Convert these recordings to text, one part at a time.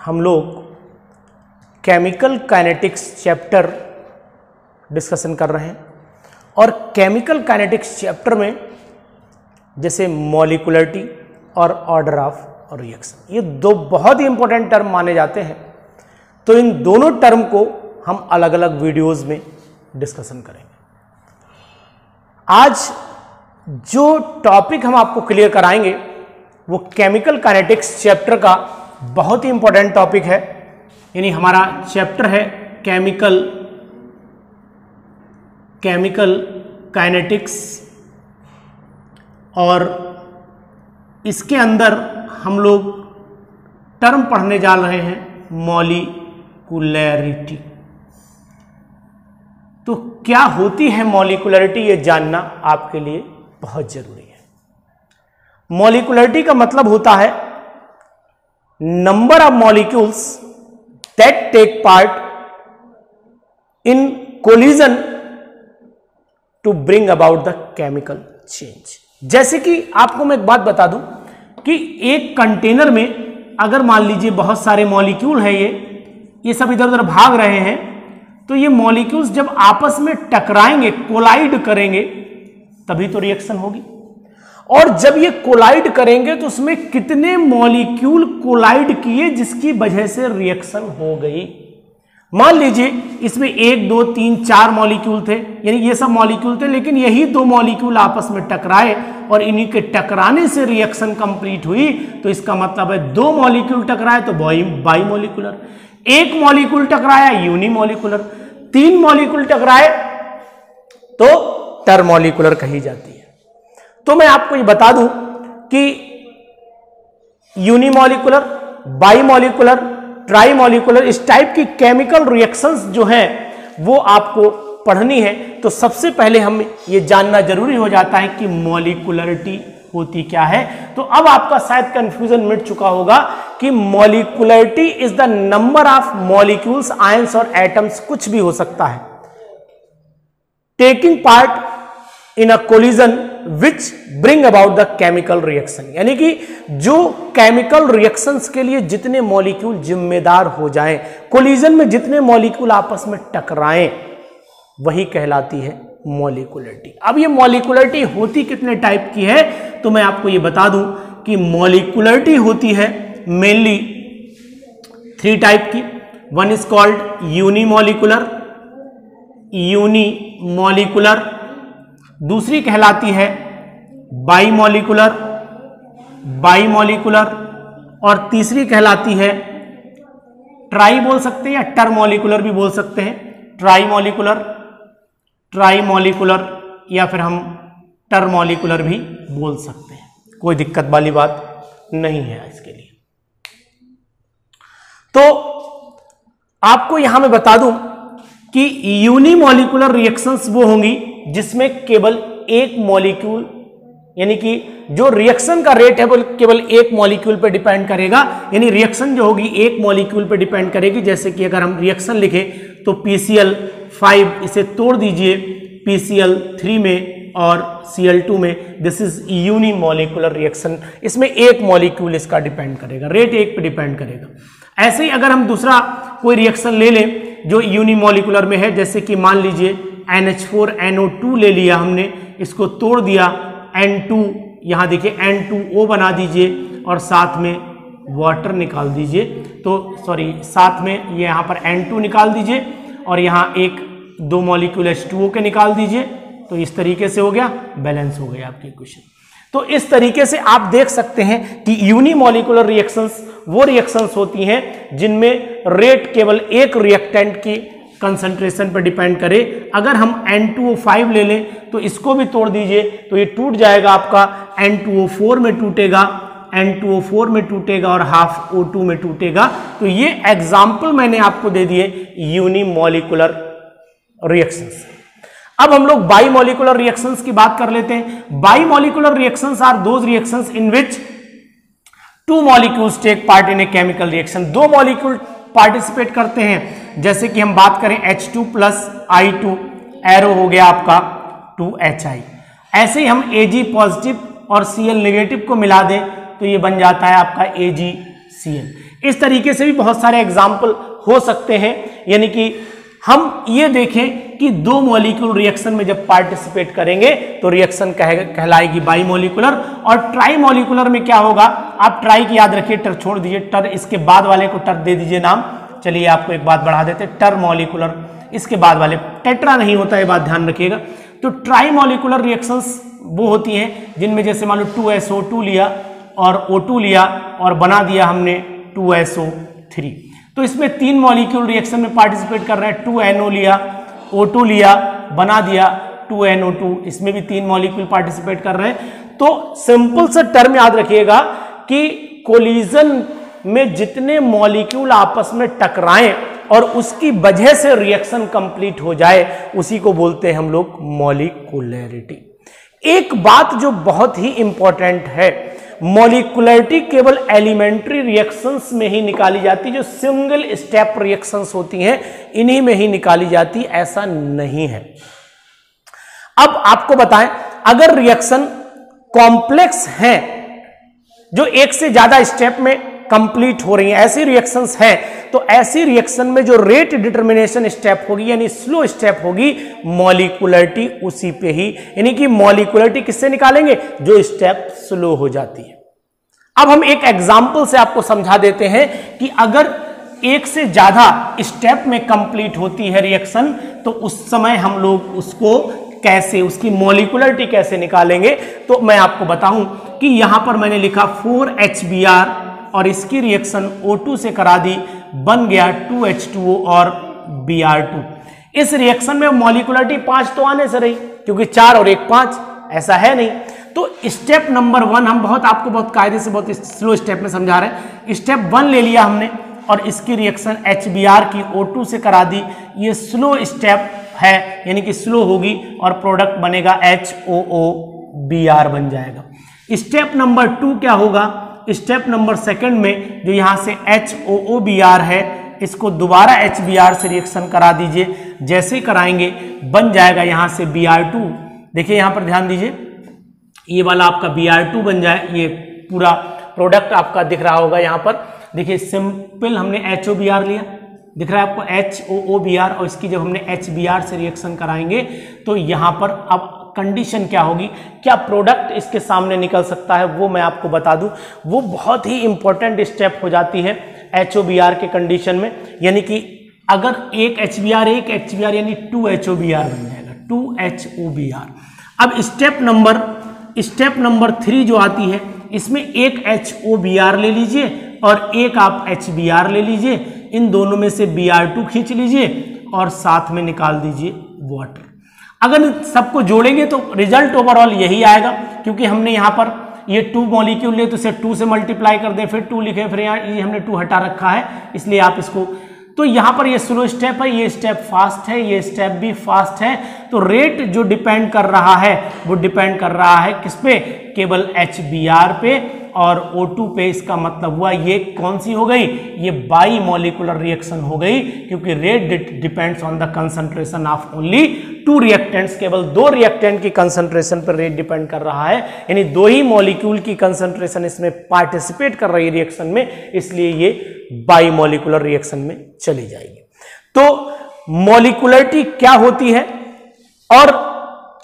हम लोग chemical kinetics chapter discussion कर रहे हैं और केमिकल काइनेटिक्स चैप्टर में जैसे मॉलिक्यूलरिटी और ऑर्डर ऑफ रिएक्शन, ये दो बहुत ही इंपॉर्टेंट टर्म माने जाते हैं। तो इन दोनों टर्म को हम अलग अलग वीडियोस में डिस्कशन करेंगे। आज जो टॉपिक हम आपको क्लियर कराएंगे वो केमिकल काइनेटिक्स चैप्टर का बहुत ही इंपॉर्टेंट टॉपिक है, यानी हमारा चैप्टर है केमिकल काइनेटिक्स, और इसके अंदर हम लोग टर्म पढ़ने जा रहे हैं मॉलिक्यूलरिटी। तो क्या होती है मॉलिक्यूलरिटी, ये जानना आपके लिए बहुत जरूरी है। मॉलिक्यूलरिटी का मतलब होता है number of molecules that take part in collision to bring about the chemical change. जैसे कि आपको मैं एक बात बता दूं कि एक कंटेनर में अगर मान लीजिए बहुत सारे मॉलिक्यूल हैं, ये सब इधर उधर भाग रहे हैं, तो ये मॉलिक्यूल्स जब आपस में टकराएंगे, कोलाइड करेंगे, तभी तो रिएक्शन होगी। और जब ये कोलाइड करेंगे तो उसमें कितने मॉलिक्यूल कोलाइड किए जिसकी वजह से रिएक्शन हो गई। मान लीजिए इसमें 1 2 3 4 मॉलिक्यूल थे, यानी ये सब मॉलिक्यूल थे, लेकिन यही 2 मॉलिक्यूल आपस में टकराए और इन्हीं के टकराने से रिएक्शन कंप्लीट हुई। तो इसका मतलब है 2 मॉलिक्यूल टकराए तो बाई मॉलिक्यूलर, 1 मॉलिक्यूल टकराया यूनिमॉलिक्यूलर, 3 मॉलिक्यूल टकराए तो टरमॉलिक्यूलर कही जाती है। तो मैं आपको ये बता दूं कि यूनिमॉलिक्यूलर, बाईमॉलिक्यूलर, ट्राईमॉलिक्यूलर, इस टाइप की केमिकल रिएक्शंस जो हैं वो आपको पढ़नी है। तो सबसे पहले हम ये जानना जरूरी हो जाता है कि मॉलिक्यूलरिटी होती क्या है। तो अब आपका शायद कंफ्यूजन मिट चुका होगा कि molecularity is the number of molecules, ions और एटम्स, कुछ भी हो सकता है, taking part in a collision which bring about the chemical reaction. यानी कि जो केमिकल रिएक्शंस के लिए जितने मॉलिक्यूल जिम्मेदार हो जाएं, कोलिजन में जितने मॉलिक्यूल आपस में टकराएं, वही कहलाती है मॉलिक्यूलरिटी। अब ये मॉलिक्यूलरिटी होती कितने टाइप की है, तो मैं आपको ये बता दूं कि मॉलिक्यूलरिटी होती है मेनली 3 टाइप की। वन इज कॉल्ड यूनिमॉलिक्यूलर, दूसरी कहलाती है बाईमॉलिक्यूलर, और तीसरी कहलाती है ट्राई बोल सकते हैं या टरमॉलिक्यूलर भी बोल सकते हैं, ट्राईमॉलिक्यूलर या फिर हम टरमॉलिक्यूलर भी बोल सकते हैं। कोई दिक्कत वाली बात नहीं है इसके लिए। तो आपको यहां मैं बता दूं कि यूनिमॉलिक्यूलर रिएक्शंस वो होंगी जिसमें केवल एक मॉलिक्यूल, यानी कि जो रिएक्शन का रेट है वो केवल एक मॉलिक्यूल पे डिपेंड करेगा, यानी रिएक्शन जो होगी एक मॉलिक्यूल पे डिपेंड करेगी। जैसे कि अगर हम रिएक्शन लिखें तो PCl5 इसे तोड़ दीजिए PCl3 में और Cl2 में, दिस इज यूनिमॉलिक्यूलर रिएक्शन। इसमें एक मॉलिक्यूल इसका डिपेंड करेगा, रेट एक पे डिपेंड करेगा। ऐसे ही अगर हम दूसरा कोई रिएक्शन ले लें जो यूनिमॉलिक्यूलर में है, जैसे कि मान लीजिए NH4NO2 ले लिया हमने, इसको तोड़ दिया, N2 यहां देखिए N2O बना दीजिए और साथ में वाटर निकाल दीजिए। तो साथ में ये यहां पर N2 निकाल दीजिए और यहां 2 मॉलिक्यूल H2O के निकाल दीजिए। तो इस तरीके से हो गया, बैलेंस हो गया आपकी इक्वेशन। तो इस तरीके से आप देख सकते हैं कि यूनिमॉलिक्यूलर रिएक्शंस वो रिएक्शंस होती हैं जिनमें रेट केवल एक रिएक्टेंट की कंसंट्रेशन पर डिपेंड करे। अगर हम N2O5 ले लें तो इसको भी तोड़ दीजिए तो ये टूट जाएगा आपका, N2O4 में टूटेगा, N2O4 में टूटेगा और हाफ O2 में टूटेगा। तो ये एग्जाम्पल मैंने आपको दे दिए यूनिमॉलिक्यूलर रिएक्शंस। अब हम लोग बाईमॉलिक्यूलर रिएक्शंस की बात कर लेते हैं। Bimolecular reactions are those reactions in which 2 molecules take part in a chemical reaction. 2 molecule participate करते हैं। जैसे कि हम बात करें H2 प्लस I2, एरो हो गया आपका 2HI। ऐसे ही हम Ag पॉजिटिव और Cl नेगेटिव को मिला दें तो ये बन जाता है आपका Ag Cl। इस तरीके से भी बहुत सारे एग्जाम्पल हो सकते हैं, यानी कि हम ये देखें कि दो मॉलिक्यूल रिएक्शन में जब पार्टिसिपेट करेंगे तो रिएक्शन कहलाएगी बाइमोलिकुलर, और ट्राइमोलिकुलर में क्या होगा, आप ट्राई की याद रखिए, टर छोड़ दीजिए, टर इसके बाद वाले को टर दे दीजिए नाम। चलिए आपको एक बात बढ़ा देते, टर मॉलिकुलर, इसके बाद वाले टेट्रा नहीं होता, ये बात ध्यान रखिएगा। तो ट्राइमोलिकुलर रिएक्शंस वो होती हैं जिनमें जैसे मान लो 2SO2 लिया और O2 लिया और बना दिया हमने 2SO3। तो इसमें 3 मॉलिक्यूल रिएक्शन में पार्टिसिपेट कर रहे हैं, 2NO लिया, O2 लिया, बना दिया 2NO2, इसमें भी 3 मॉलिक्यूल पार्टिसिपेट कर रहे हैं। तो सिंपल सा टर्म याद रखिएगा कि कोलिजन में जितने मॉलिक्यूल आपस में टकराएं और उसकी वजह से रिएक्शन कंप्लीट हो जाए, उसी को बोलते हैं हम लोग मॉलिक्यूलैरिटी। एक बात जो बहुत ही इंपॉर्टेंट है, मॉलिक्यूलैरिटी केवल एलिमेंट्री रिएक्शंस में ही निकाली जाती है, जो सिंगल स्टेप रिएक्शंस होती हैं इन्हीं में ही निकाली जाती, ऐसा नहीं है। अब आपको बताएं, अगर रिएक्शन कॉम्प्लेक्स हैं जो एक से ज्यादा स्टेप में कंप्लीट हो रही हैं, ऐसी रिएक्शंस हैं, तो ऐसी रिएक्शन में जो रेट डिटर्मिनेशन स्टेप होगी यानी स्लो स्टेप होगी, मॉलिक्यूलैरिटी उसी पे ही, यानी कि मॉलिक्यूलैरिटी किससे निकालेंगे, जो स्टेप स्लो हो जाती है। अब हम एक एग्जांपल से आपको समझा देते हैं कि अगर एक से ज्यादा स्टेप में कंप्लीट होती है रिएक्शन, तो उस समय हम लोग उसको कैसे, उसकी मॉलिक्यूलैरिटी कैसे निकालेंगे। तो मैं आपको बताऊं कि यहां पर मैंने लिखा 4HBr और इसकी रिएक्शन O2 से करा दी, बन गया 2H2O और Br2। इस रिएक्शन में मॉलिक्यूलैरिटी 5 तो आने से रही, क्योंकि 4 और 1 5, ऐसा है नहीं। तो स्टेप नंबर 1 हम आपको बहुत कायदे से बहुत स्लो स्टेप में समझा रहे हैं। स्टेप 1 ले लिया हमने और इसकी रिएक्शन HBr की O2 से करा दी, ये स्लो स्टेप है, यानी कि स्लो होगी और प्रोडक्ट बनेगा HOOBr बन जाएगा। स्टेप नंबर 2 क्या होगा, स्टेप नंबर 2 में जो यहां से HOOBr है, इसको दोबारा HBr से रिएक्शन करा दीजिए, जैसे कराएंगे बन जाएगा यहां से Br2। देखिए यहां पर ध्यान दीजिए, ये वाला आपका Br2 बन जाए, ये पूरा प्रोडक्ट आपका दिख रहा होगा। यहां पर देखिए सिंपल हमने HOBr लिया, दिख रहा है आपको HOOBr, और इसकी जब हमने HBr से रिएक्शन कराएंगे तो यहां पर अब कंडीशन क्या होगी, क्या प्रोडक्ट इसके सामने निकल सकता है, वो मैं आपको बता दूं। वो बहुत ही इंपॉर्टेंट स्टेप हो जाती है HOBr के कंडीशन में, यानी कि अगर एक HBr यानी 2HOBr बन जाएगा, 2HOBr। अब स्टेप नंबर 3 जो आती है, इसमें एक HOBr ले लीजिए और एक आप HBr ले लीजिए, इन दोनों में से Br2 खींच लीजिए और साथ में निकाल दीजिए वाटर। अगर सबको जोड़ेंगे तो रिजल्ट ओवरऑल यही आएगा, क्योंकि हमने यहां पर ये 2 मॉलिक्यूल लिए तो इसे 2 से मल्टीप्लाई कर दें, फिर 2 लिखे, फिर यहाँ ये हमने 2 हटा रखा है, इसलिए आप इसको, तो यहां पर ये स्लो स्टेप है, ये स्टेप फास्ट है, ये स्टेप भी फास्ट है। तो रेट जो डिपेंड कर रहा है वो डिपेंड कर रहा है किस पे, केवल HBr पे और O2 पे। इसका मतलब हुआ ये कौन सी हो गई, ये बाई मॉलिक्यूलर रिएक्शन हो गई, क्योंकि rate depends on the concentration of only 2 reactants. केवल 2 रिएक्टेंट की कंसंट्रेशन पर रेट डिपेंड कर रहा है, यानी 2 ही मॉलिक्यूल की कंसंट्रेशन इसमें पार्टिसिपेट कर रही है रिएक्शन में, इसलिए ये बाई मॉलिक्यूलर रिएक्शन में चली जाएगी। तो मॉलिक्यूलरिटी क्या होती है और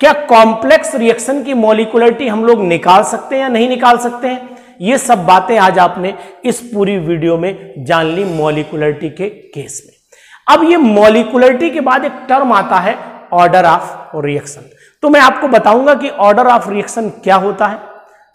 क्या कॉम्प्लेक्स रिएक्शन की मॉलिक्यूलरिटी हम लोग निकाल सकते हैं या नहीं निकाल सकते हैं, ये सब बातें आज आपने इस पूरी वीडियो में जान ली मॉलिक्यूलरिटी के केस में। अब ये मॉलिक्यूलरिटी के बाद एक टर्म आता है ऑर्डर ऑफ रिएक्शन। तो मैं आपको बताऊंगा कि ऑर्डर ऑफ रिएक्शन क्या होता है,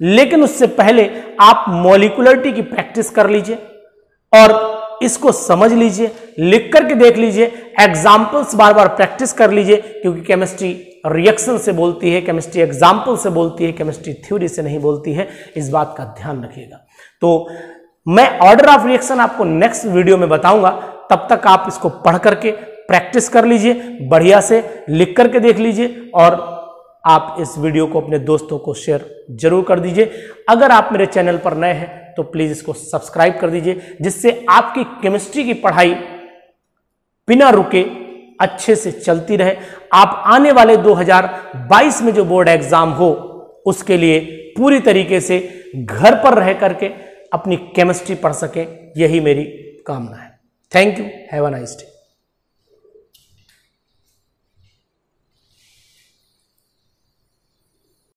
लेकिन उससे पहले आप मॉलिक्यूलरिटी की प्रैक्टिस कर लीजिए और इसको समझ लीजिए, लिख करके देख लीजिए, एग्जाम्पल्स बार बार प्रैक्टिस कर लीजिए, क्योंकि केमिस्ट्री रिएक्शन से बोलती है, केमिस्ट्री एग्जाम्पल से बोलती है, केमिस्ट्री थ्योरी से नहीं बोलती है, इस बात का ध्यान रखिएगा। तो मैं ऑर्डर ऑफ रिएक्शन आपको नेक्स्ट वीडियो में बताऊंगा, तब तक आप इसको पढ़ करके प्रैक्टिस कर लीजिए, बढ़िया से लिख करके देख लीजिए और आप इस वीडियो को अपने दोस्तों को शेयर जरूर कर दीजिए। अगर आप मेरे चैनल पर नए हैं तो प्लीज इसको सब्सक्राइब कर दीजिए, जिससे आपकी केमिस्ट्री की पढ़ाई बिना रुके अच्छे से चलती रहे। आप आने वाले 2022 में जो बोर्ड एग्जाम हो उसके लिए पूरी तरीके से घर पर रह करके अपनी केमिस्ट्री पढ़ सकें, यही मेरी कामना है। Thank you, have a nice day.